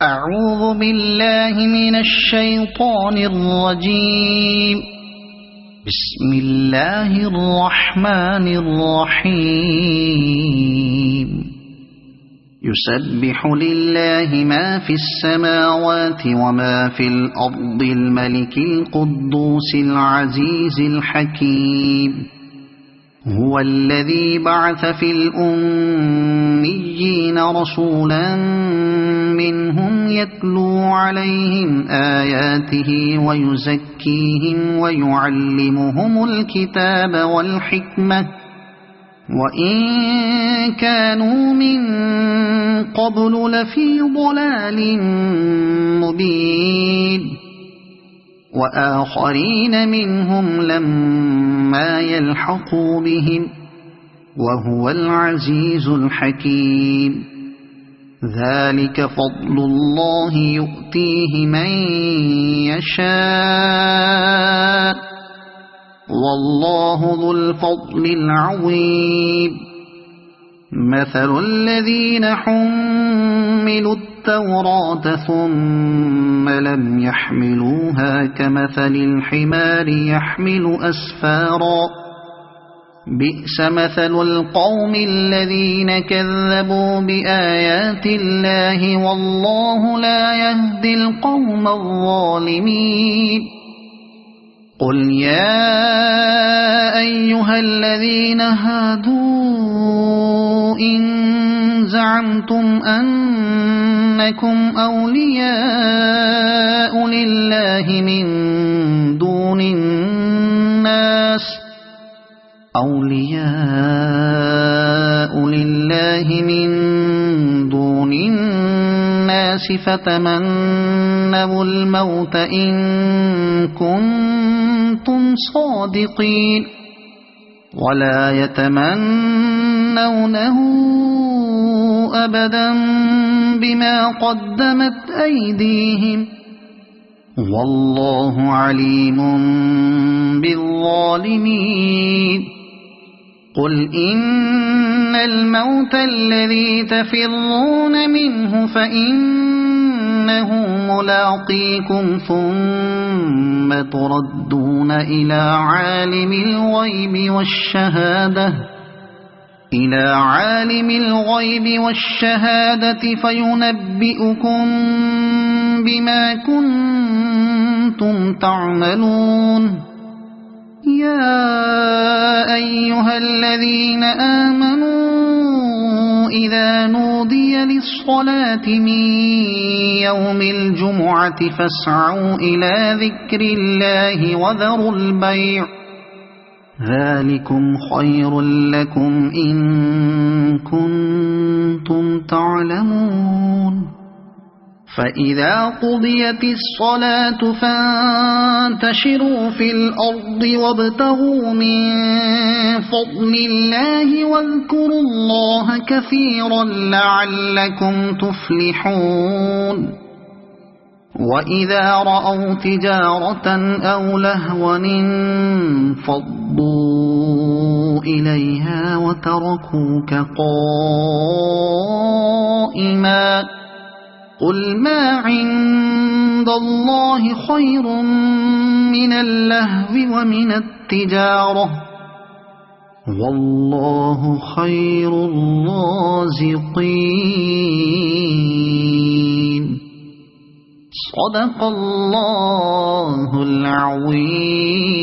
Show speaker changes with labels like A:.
A: أعوذ بالله من الشيطان الرجيم. بسم الله الرحمن الرحيم. يسبح لله ما في السماوات وما في الأرض الملك القدوس العزيز الحكيم. هو الذي بعث في الأميين رسولا منهم يتلو عليهم آياته ويزكيهم ويعلمهم الكتاب والحكمة وإن كانوا من قبل لفي ضلال مبين. وآخرين منهم لما يلحقوا بهم وهو العزيز الحكيم. ذلك فضل الله يؤتيه من يشاء والله ذو الفضل العظيم. مثل الذين حملوا التوراة ثم لم يحملوها كمثل الحمار يحمل أسفارا. بئس مثل القوم الذين كذبوا بآيات الله والله لا يهدي القوم الظالمين. قل يا أيها الذين هادوا إن زعمتم أنكم أولياء لله من دون الناس فتمنوا الموت إن كنتم صادقين ولا يتمنونه أبدا بما قدمت أيديهم والله عليم بالظالمين. قل إن الموت الذي تفرون منه فإنه ملاقيكم ثم تردون إلى عالم الغيب والشهادة فينبئكم بما كنتم تعملون. يا أيها الذين آمنوا إذا نودي للصلاة من يوم الجمعة فاسعوا إلى ذكر الله وذروا البيع ذلكم خير لكم إن كنتم تعلمون. فإذا قضيت الصلاة فانتشروا في الأرض وابتغوا من فضل الله واذكروا الله كثيرا لعلكم تفلحون. وإذا رأوا تجارة أو لهوا انفضوا إليها وتركوك قائما. قل ما عند الله خير من اللهو ومن التجارة والله خير الرازقين. صدق الله العظيم.